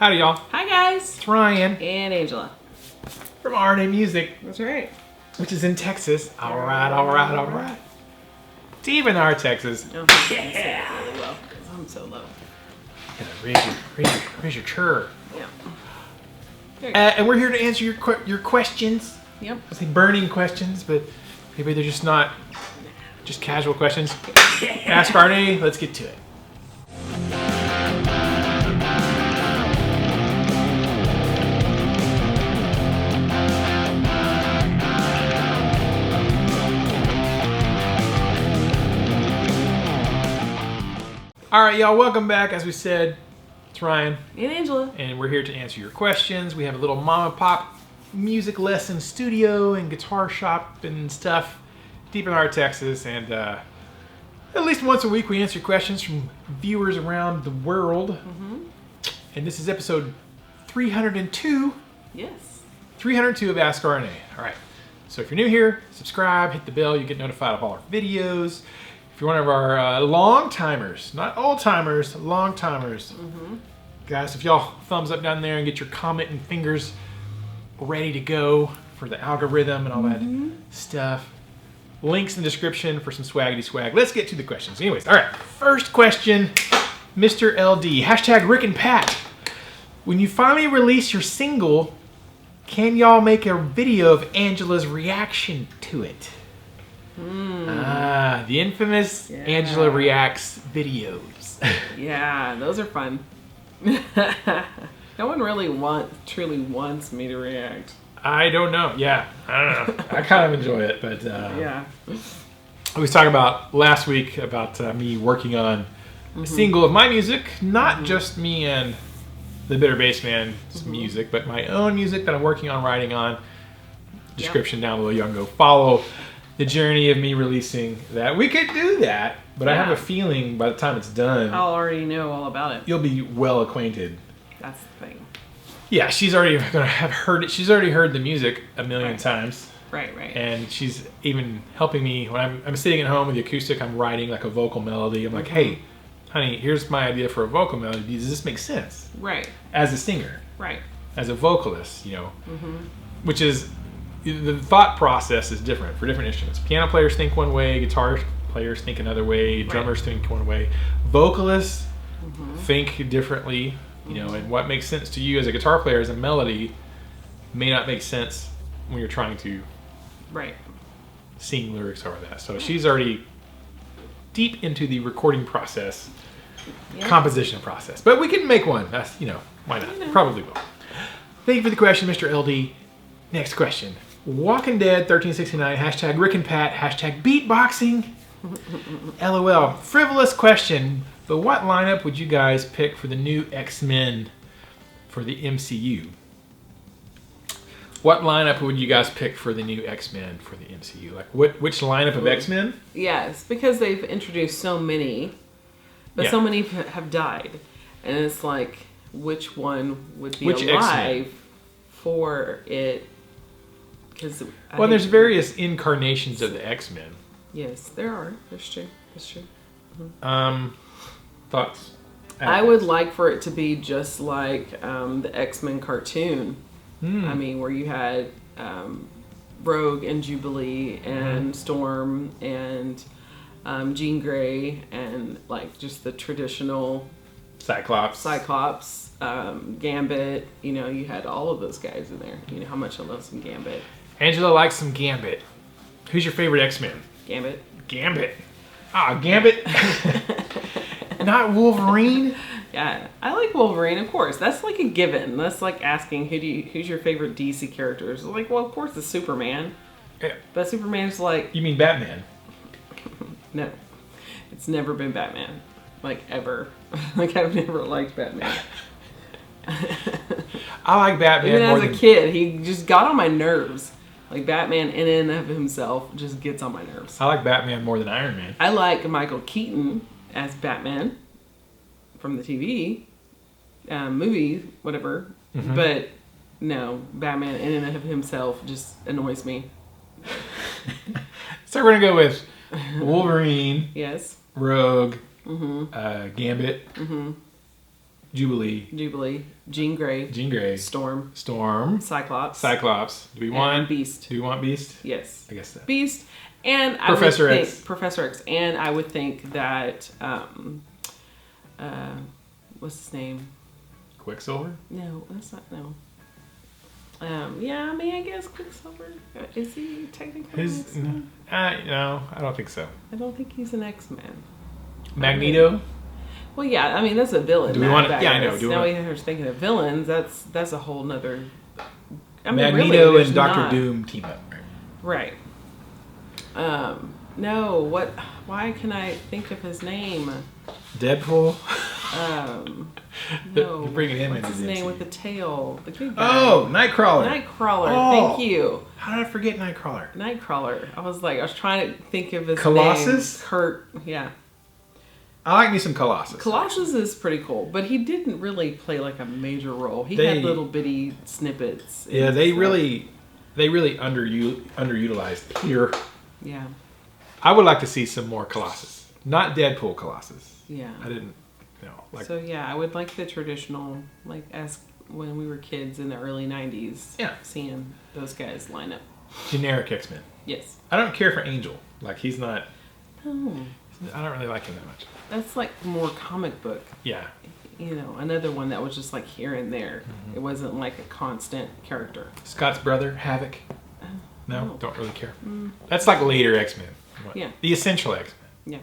Howdy, y'all. Hi, guys. It's Ryan And Angela. from RNA Music, That's right. which is in Texas. All right. Deep in our Texas. Oh, I say it really well because I'm so low. Raise your chur. Yeah. There you go. And we're here to answer your questions. Yep. I say burning questions, but maybe they're just not just casual questions. Ask RNA. Let's get to it. All right, y'all, welcome back. As we said, it's Ryan. And Angela. And we're here to answer your questions. We have a little mom and pop music lesson studio and guitar shop and stuff deep in our Texas. And at least once a week, we answer questions from viewers around the world. Mm-hmm. And this is episode 302. Yes. 302 of Ask RNA. All right. So if you're new here, subscribe, hit the bell. You get notified of all our videos. If you're one of our long-timers, not old-timers, long-timers, guys, if y'all thumbs up down there and get your comment and fingers ready to go for the algorithm and all that stuff. Links in the description for some swaggity swag. Let's get to the questions. Anyways, all right, first question, Mr. LD, hashtag Rick and Pat. When you finally release your single, can y'all make a video of Angela's reaction to it? The infamous Angela Reacts videos. Yeah, those are fun. No one really truly wants me to react. I don't know. Yeah, I don't know. I kind of enjoy it, but Yeah. I was talking about last week about me working on a single of my music, not just me and the Bitter Bass Man's music, but my own music that I'm working on writing on. Description down below. You can go follow the journey of me releasing that. We could do that, but I have a feeling by the time it's done, I'll already know all about it. you'll be well acquainted. That's the thing. Yeah, she's already gonna have heard it. She's already heard the music a million times. Right. And she's even helping me when I'm sitting at home with the acoustic. I'm writing like a vocal melody. I'm like, hey, honey, here's my idea for a vocal melody. Does this make sense? Right. As a singer. Right. As a vocalist, you know, which is. The thought process is different for different instruments. Piano players think one way, guitar players think another way, drummers think one way. Vocalists think differently, you know, and what makes sense to you as a guitar player as a melody may not make sense when you're trying to sing lyrics over that. So she's already deep into the recording process, composition process. But we can make one. That's, you know, why not? Probably will. Thank you for the question, Mr. LD. Next question. Walking Dead 1369, hashtag Rick and Pat, hashtag beatboxing. LOL. Frivolous question, but what lineup would you guys pick for the new Xmen for the MCU? What lineup would you guys pick for the new X-Men for the MCU? Like, which lineup of X-Men? Yes, because they've introduced so many, but so many have died. And it's like, which one would be alive for it? Well, there's various incarnations of the X-Men. Yes, there are. That's true. Thoughts? I would like for it to be just like the X-Men cartoon. I mean, where you had Rogue and Jubilee and Storm and Jean Grey and like just the traditional Cyclops, Gambit. You know, you had all of those guys in there. You know how much I love some Gambit. Angela likes some Gambit. Who's your favorite X-Men? Gambit. Ah, Gambit. Not Wolverine? Yeah, I like Wolverine, of course. That's like a given. That's like asking who's your favorite DC character. It's like, well, of course it's Superman. Yeah. But Superman's like... You mean Batman? No. It's never been Batman. Like, ever. Like, I've never liked Batman. I like Batman even more as a kid. He just got on my nerves. Like, Batman in and of himself just gets on my nerves. I like Batman more than Iron Man. I like Michael Keaton as Batman from the TV, movie, whatever. But no, Batman in and of himself just annoys me. So we're going to go with Wolverine. Yes. Rogue. Gambit. Jubilee, Jean Grey, Storm, Cyclops. Do we want Beast? Do we want Beast? Yes, I guess so. Beast, and Professor X. Professor X, and I would think that what's his name? Quicksilver? No, that's not. No. Yeah, I mean, I guess Quicksilver. Is he technically an X-Men? No, I don't think so. I don't think he's an X-Men. Magneto? Well, yeah, I mean, that's a villain. Do we want to? Yeah, I know. Now we're thinking of villains. That's a whole nother. I mean, Magneto really, and Doctor Doom team up. Right. No. What? Why can I think of his name? Deadpool. No. You're bringing him What's into his the name MCU. with the tail? The good guy. Oh, Nightcrawler. Nightcrawler. Thank you. How did I forget Nightcrawler? Nightcrawler. I was trying to think of his Colossus? name. Kurt. Yeah. I like me some Colossus. Colossus is pretty cool, but he didn't really play like a major role. He had little bitty snippets. Yeah, they really underutilized here. Yeah. I would like to see some more Colossus, not Deadpool Colossus. Yeah. I didn't. So yeah, I would like the traditional, as when we were kids in the early '90s. Yeah. Seeing those guys line up. Generic X-Men. Yes. I don't care for Angel. He's not. No. I don't really like him that much. That's more comic book. Yeah. Another one that was just here and there. Mm-hmm. It wasn't a constant character. Scott's brother, Havoc. No, don't really care. Mm. That's later X-Men. Yeah. The essential X-Men. Yeah.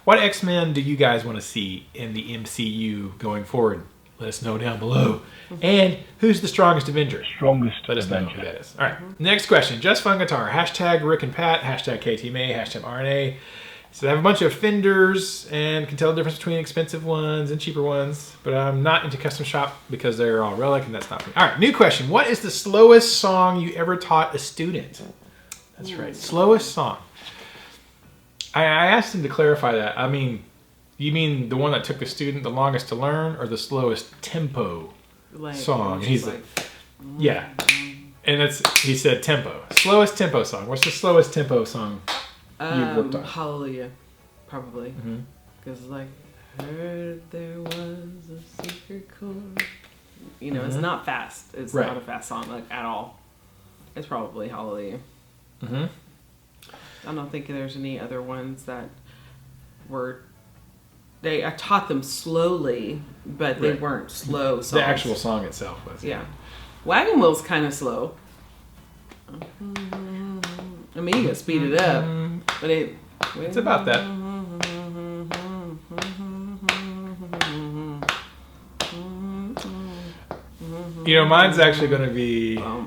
What X-Men do you guys want to see in the MCU going forward? Let us know down below. Mm-hmm. And who's the strongest Avenger? Let us know who that is. All right. Mm-hmm. Next question. Just Fun Guitar. # Rick and Pat. # KTMA. # RNA. So I have a bunch of Fenders and can tell the difference between expensive ones and cheaper ones. But I'm not into custom shop because they're all relic and that's not me. All right. New question. What is the slowest song you ever taught a student? That's right. Slowest song. I asked him to clarify that. I mean, you mean the one that took the student the longest to learn, or the slowest tempo song? And he's yeah. And he said tempo. Slowest tempo song. What's the slowest tempo song you've worked on? Hallelujah, probably. Because heard there was a secret chord. It's not fast. It's not a fast song at all. It's probably Hallelujah. Mm-hmm. I don't think there's any other ones that were. I taught them slowly, but they weren't slow songs. The actual song itself was. Yeah. Wagon Wheel's kind of slow. I mean, you can speed it up, but it's about that. Mine's actually going to be a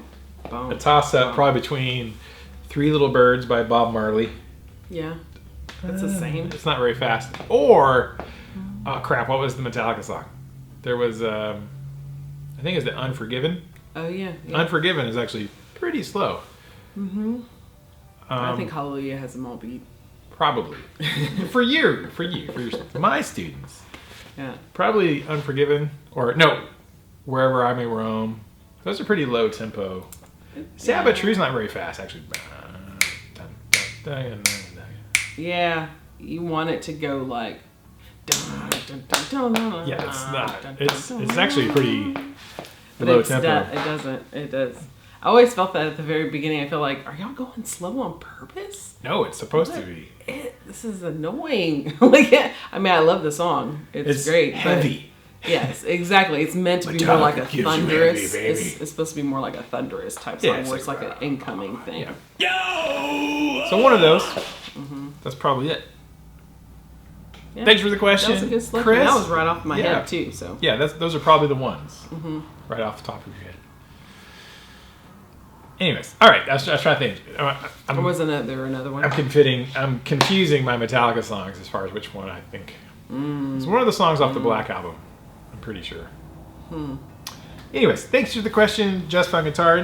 toss-up, probably between Three Little Birds by Bob Marley. Yeah. It's the same. It's not very fast. Or, oh crap, what was the Metallica song? There was, I think it's the Unforgiven. Oh, yeah. Unforgiven is actually pretty slow. Mm-hmm. I think Hallelujah has them all beat. Probably. for my students. Yeah. Probably Unforgiven, or no, Wherever I May Roam. Those are pretty low tempo. Sad But True's not very fast, actually. Yeah, you want it to go yeah, it's not. It's actually pretty low tempo. It does. I always felt that at the very beginning. I feel are y'all going slow on purpose? No, it's supposed to be. This is annoying. I love the song. It's great. Heavy. Yes, exactly. It's meant to be more like a thunderous. It's supposed to be more like a thunderous type song, where it's an incoming thing. Yeah. So one of those. Mm-hmm. That's probably it. Yeah. Thanks for the question, that was a good selection. Chris. That was right off my head too. So yeah, those are probably the ones right off the top of your head. Anyways, all right. I was trying to think. Or wasn't there another one? I'm confusing my Metallica songs as far as which one I think. It's one of the songs off the Black Album. I'm pretty sure. Anyways, thanks for the question, Just Fun Guitar.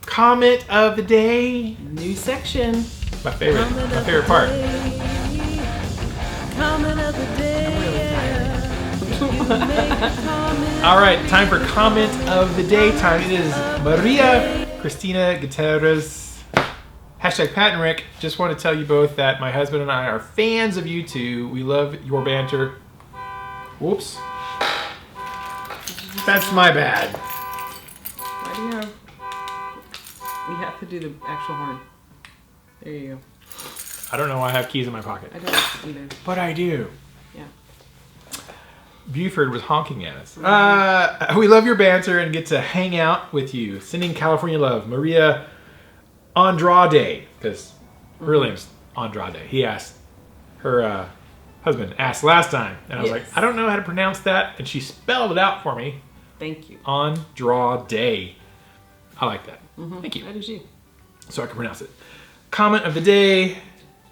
Comment of the day. New section. My favorite part. Comment of the day. I'm really tired. All right, time for comment of the day time. It is Maria Cristina Gutierrez. # Pat and Rick. Just want to tell you both that my husband and I are fans of you two. We love your banter. Whoops. That's my bad. Why do you have... You have to do the actual horn. There you go. I don't know why I have keys in my pocket. I don't either. But I do. Yeah. Buford was honking at us. We love your banter and get to hang out with you. Sending California love. Maria Andrade. Because her name's Andrade. He asked, her husband asked last time. And I was like, I don't know how to pronounce that. And she spelled it out for me. Thank you. Andrade. I like that. Thank you. That is you. So I can pronounce it. Comment of the day.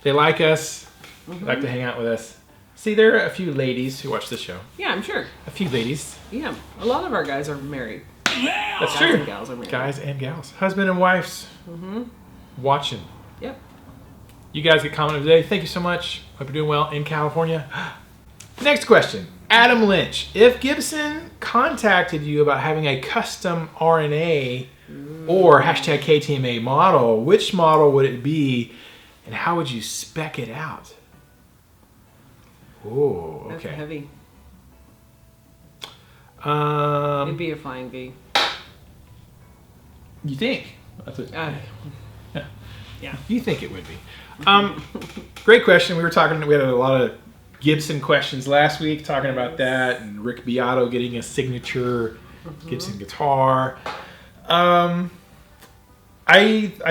They like us. They like to hang out with us. See, there are a few ladies who watch this show. Yeah, I'm sure. A few ladies. Yeah, a lot of our guys are married. That's Guys true. and gals are married. Guys and gals. Husband and wives. Watching. Yep. You guys get comment of the day. Thank you so much. Hope you're doing well in California. Next question. Adam Lynch. If Gibson contacted you about having a custom RNA or hashtag KTMA model, which model would it be and how would you spec it out? Oh, okay. That's heavy. It'd be a flying V. You think? That's what, Yeah. You think it would be. Great question. We had a lot of Gibson questions last week talking about that, and Rick Beato getting a signature Gibson guitar. I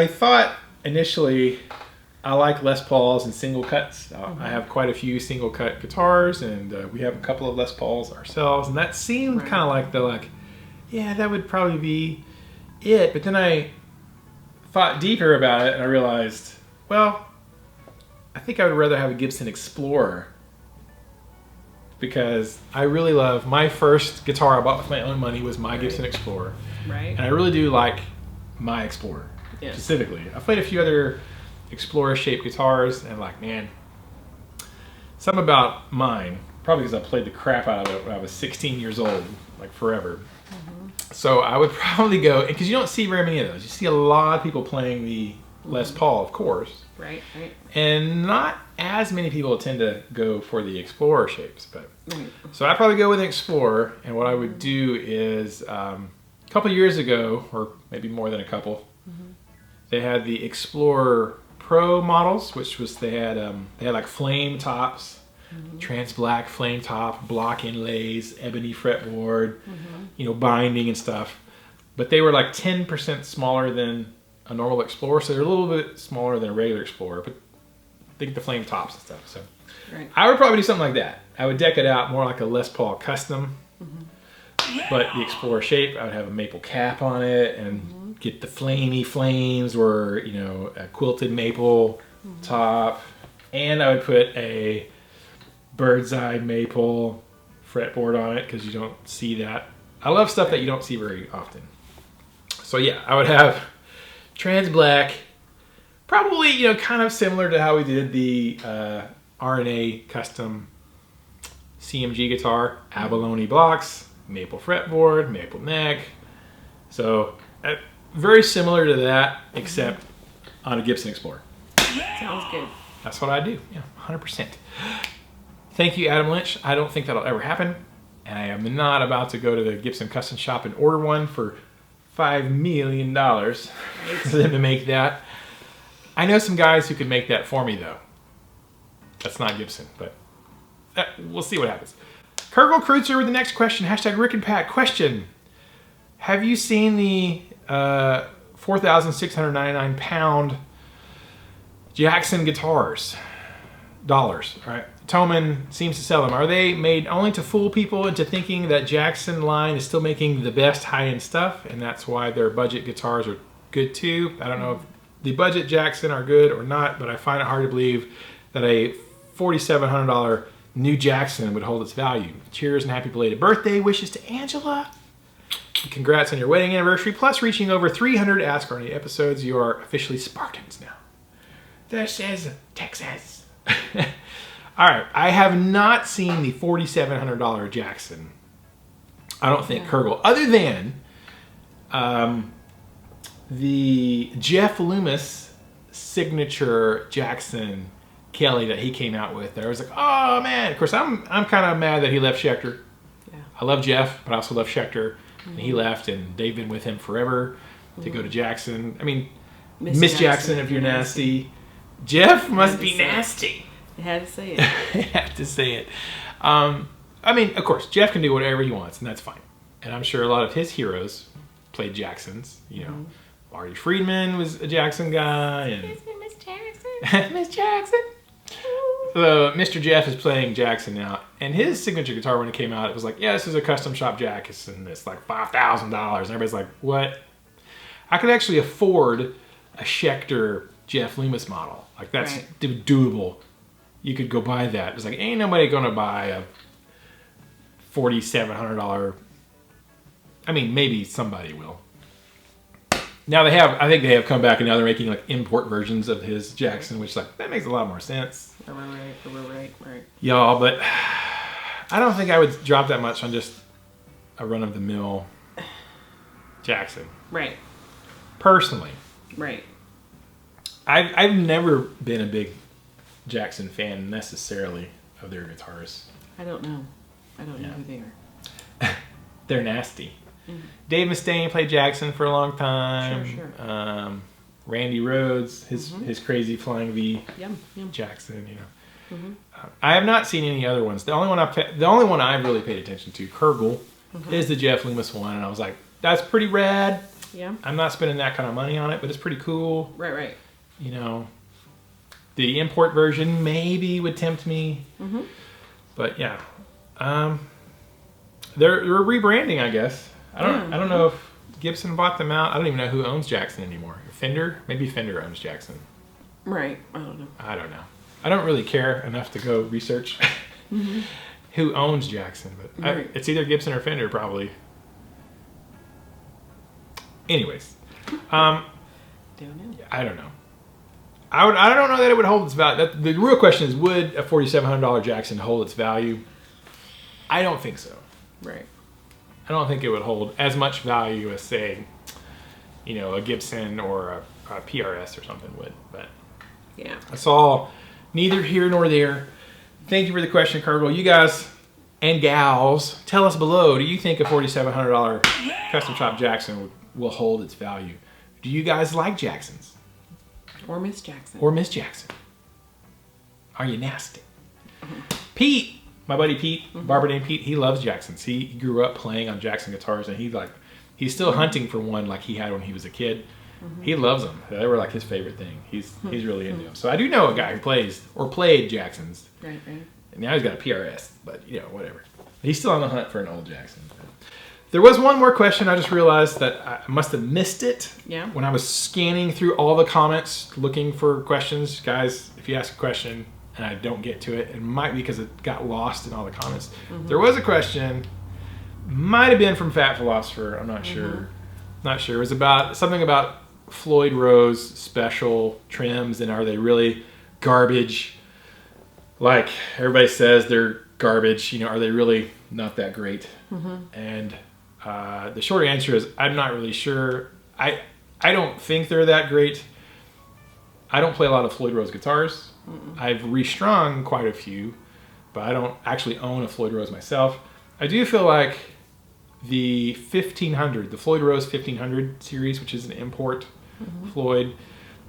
thought initially I like Les Pauls and single cuts. I have quite a few single cut guitars, and we have a couple of Les Pauls ourselves, and that seemed kind of like yeah, that would probably be it. But then I thought deeper about it, and I realized, well, I think I would rather have a Gibson Explorer, because I really love, my first guitar I bought with my own money was my Gibson Explorer. Right. And I really do like my Explorer specifically. I've played a few other Explorer shaped guitars, and like, man, something about mine, probably because I played the crap out of it when I was 16 years old, like forever. So I would probably go, because you don't see very many of those. You see a lot of people playing the Les Paul, of course. Right. And not as many people tend to go for the Explorer shapes. But so I'd probably go with an Explorer, and what I would do is, a couple years ago, or maybe more than a couple, they had the Explorer Pro models, which was, they had like flame tops, trans black flame top, block inlays, ebony fretboard, binding and stuff. But they were like 10% smaller than a normal Explorer, so they're a little bit smaller than a regular Explorer, but think the flame tops and stuff. So I would probably do something like that. I would deck it out more like a Les Paul custom, but the Explorer shape, I would have a maple cap on it and get the flamey flames, or a quilted maple top, and I would put a bird's eye maple fretboard on it, because you don't see that. I love stuff that you don't see very often. So yeah, I would have trans black, probably kind of similar to how we did the RNA custom CMG guitar, abalone blocks, maple fretboard, maple neck. So very similar to that, except on a Gibson Explorer. Sounds good. That's what I do. Yeah, 100%. Thank you, Adam Lynch. I don't think that'll ever happen, and I am not about to go to the Gibson Custom Shop and order one for $5 million for them to make that. I know some guys who can make that for me, though. That's not Gibson, but we'll see what happens. Kurgel Kreutzer with the next question. Hashtag Rick and Pat. Question. Have you seen the 4,699 pound Jackson guitars? Dollars, all right? Toman seems to sell them. Are they made only to fool people into thinking that Jackson line is still making the best high-end stuff, and that's why their budget guitars are good too? I don't know if the budget Jackson are good or not, but I find it hard to believe that a $4,700 new Jackson would hold its value. Cheers and happy belated birthday wishes to Angela. Congrats on your wedding anniversary, plus reaching over 300 Ask RNA episodes. You are officially Spartans now. This is Texas. All right, I have not seen the $4,700 Jackson. I don't think Kurgel, other than the Jeff Loomis signature Jackson Kelly that he came out with. There, I was like, oh man. Of course, I'm kind of mad that he left Schecter. Yeah. I love Jeff, but I also love Schecter. And he left, and they've been with him forever to go to Jackson. I mean, Miss Jackson, if you're nasty. Jeff must be nasty. I had to say it. I have to say it. I mean, of course, Jeff can do whatever he wants, and that's fine. And I'm sure a lot of his heroes played Jacksons. You know, Marty Friedman was a Jackson guy, and Miss Jackson. Miss Jackson. So Mr. Jeff is playing Jackson now, and his signature guitar when it came out, it was like, yeah, this is a custom shop Jackson. It's like $5,000, and everybody's like, what? I could actually afford a Schecter Jeff Loomis model. Like that's doable. You could go buy that. It's like ain't nobody gonna buy a $4,700. I mean, maybe somebody will. Now I think they have come back and now they're making like import versions of his Jackson, which like that makes a lot more sense. Right. Y'all, but I don't think I would drop that much on just a run-of-the-mill Jackson. Right. Personally. Right. I've never been a big Jackson fan necessarily of their guitars. I don't know who they are. They're nasty. Dave Mustaine played Jackson for a long time. Sure. Randy Rhoads, his crazy flying V Jackson, you know. I have not seen any other ones. The only one I've really paid attention to, Kurgel, is the Jeff Loomis one, and I was like, that's pretty rad. Yeah. I'm not spending that kind of money on it, but it's pretty cool. Right. You know, the import version maybe would tempt me, but yeah, they're rebranding, I guess. I don't know if Gibson bought them out. I don't even know who owns Jackson anymore. Fender? Maybe Fender owns Jackson. Right. I don't know. I don't really care enough to go research who owns Jackson, but it's either Gibson or Fender probably. Anyways, I don't know. I don't know that it would hold its value. The real question is, would a $4,700 Jackson hold its value? I don't think so. Right. I don't think it would hold as much value as, say, you know, a Gibson or a PRS or something would. But yeah, that's all neither here nor there. Thank you for the question, Kurgel. You guys and gals, tell us below, do you think a $4,700 custom shop Jackson will hold its value? Do you guys like Jacksons? Or Miss Jackson. Or Miss Jackson? Are you nasty? Pete, my buddy Pete, barber named Pete, he loves Jacksons. He grew up playing on Jackson guitars, and he's still hunting for one like he had when he was a kid. He loves them. They were like his favorite thing. He's really into them. So I do know a guy who plays or played Jacksons. Right. And now he's got a PRS, but you know, whatever. He's still on the hunt for an old Jackson. There was one more question. I just realized that I must have missed it. Yeah. When I was scanning through all the comments looking for questions. Guys, if you ask a question and I don't get to it, it might be because it got lost in all the comments. There was a question. Might have been from Fat Philosopher. I'm not sure. Not sure. It was about something about Floyd Rose Special trems, and are they really garbage? Like everybody says they're garbage. You know, are they really not that great? And the short answer is I'm not really sure. I don't think they're that great. I don't play a lot of Floyd Rose guitars. I've restrung quite a few, but I don't actually own a Floyd Rose myself. I do feel like the 1500, the Floyd Rose 1500 series, which is an import Floyd,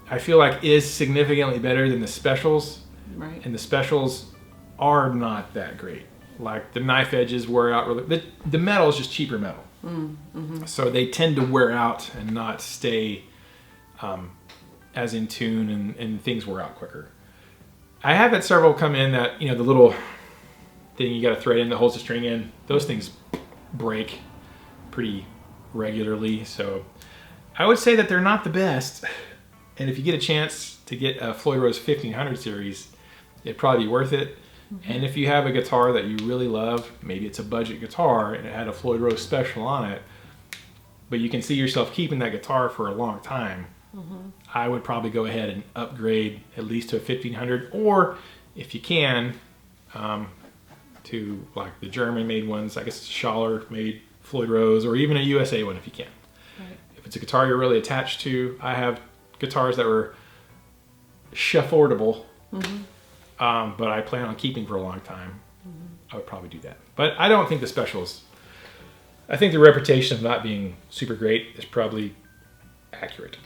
I feel like is significantly better than the specials. Right. And the specials are not that great. Like the knife edges wear out really. The metal is just cheaper metal, so they tend to wear out and not stay as in tune, and things wear out quicker. I have had several come in that, you know, the little thing you got to thread in that holds the string in. Those things break pretty regularly, so I would say that they're not the best. And if you get a chance to get a Floyd Rose 1500 series, it'd probably be worth it. And if you have a guitar that you really love, maybe it's a budget guitar and it had a Floyd Rose Special on it, but you can see yourself keeping that guitar for a long time, I would probably go ahead and upgrade at least to a 1500, or if you can, to like the German-made ones. I guess Schaller-made Floyd Rose, or even a USA one if you can. Right. If it's a guitar you're really attached to, I have guitars that were affordable. But I plan on keeping for a long time. I would probably do that. But I don't think the specials I think the reputation of not being super great is probably accurate.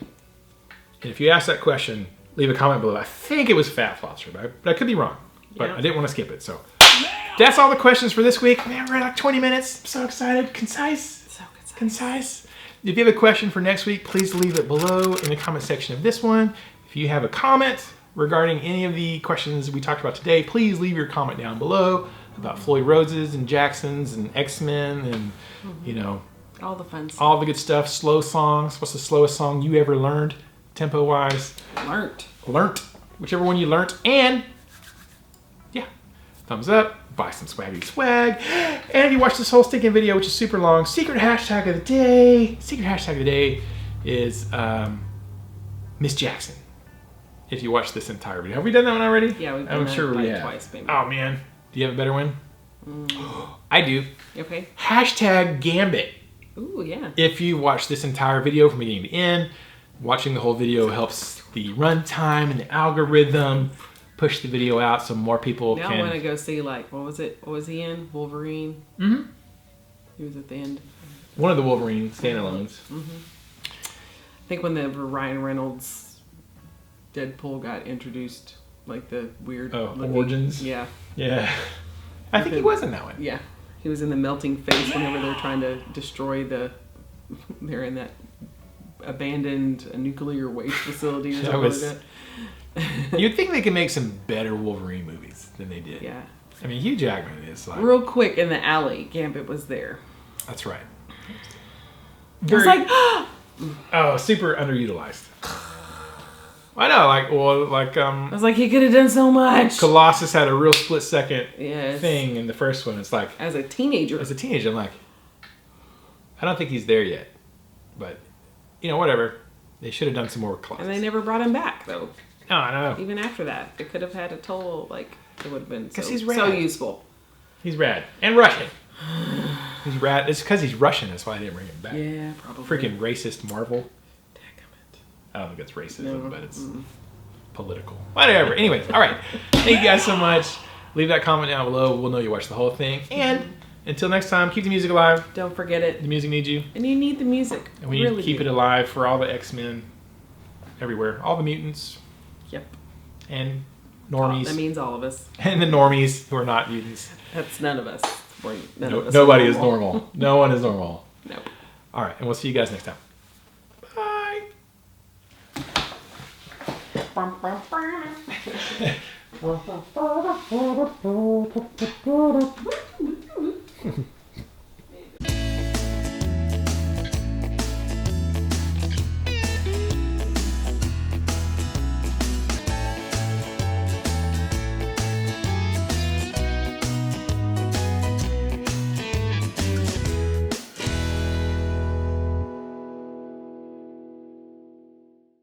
And if you ask that question, leave a comment below. I think it was Fat Flosser, but I could be wrong. But I didn't want to skip it, so. That's all the questions for this week. Man, we're at like 20 minutes. I'm so excited. Concise. So concise. If you have a question for next week, please leave it below in the comment section of this one. If you have a comment regarding any of the questions we talked about today, please leave your comment down below about Floyd Rose's and Jackson's and Xmen and, you know, all the fun stuff. All the good stuff. Slow songs. What's the slowest song you ever learned, tempo-wise? Learnt. Whichever one you learnt. And, yeah, thumbs up. Buy some swaggy swag. And if you watch this whole stinking video, which is super long, secret hashtag of the day. Secret hashtag of the day is Miss Jackson. If you watch this entire video. Have we done that one already? Yeah, we've done that like twice, maybe. Oh, man. Do you have a better one? I do. Okay. Hashtag Gambit. Ooh, yeah. If you watch this entire video from beginning to end, watching the whole video helps the runtime and the algorithm push the video out so more people now can... I want to go see, like, what was he in? Wolverine? Mm-hmm. He was at the end. One of the Wolverine standalones. Mm-hmm. I think when the Ryan Reynolds Deadpool got introduced, like the weird... origins? Yeah. Yeah. I think he was in that one. Yeah. He was in the melting face whenever they're trying to destroy they're in that abandoned nuclear waste facility or something like that. You'd think they could make some better Wolverine movies than they did. Yeah. I mean, Hugh Jackman is like... Real quick, in the alley, Gambit was there. That's right. I was like... Oh, super underutilized. I know, I was like, he could have done so much. Colossus had a real split-second Yes. thing in the first one. It's like... As a teenager, I'm like, I don't think he's there yet. But, you know, whatever. They should have done some more with Colossus. And they never brought him back, though. No, I know. Even after that, it could have had a total, like, it would have been he's rad. so useful. He's rad. And Russian. He's rad. It's because he's Russian. That's why I didn't bring him back. Yeah, probably. Freaking racist Marvel. Dadgummit. I don't think it's racism, but it's political. Whatever. Anyways, all right. Thank you guys so much. Leave that comment down below. We'll know you watched the whole thing. And until next time, keep the music alive. Don't forget it. The music needs you. And you need the music. And we need to keep it alive for all the X-Men everywhere. All the mutants. Yep. And normies. That means all of us. And the normies who are not mutants. That's none of us. Nobody is normal. No one is normal. Nope. All right. And we'll see you guys next time. Bye.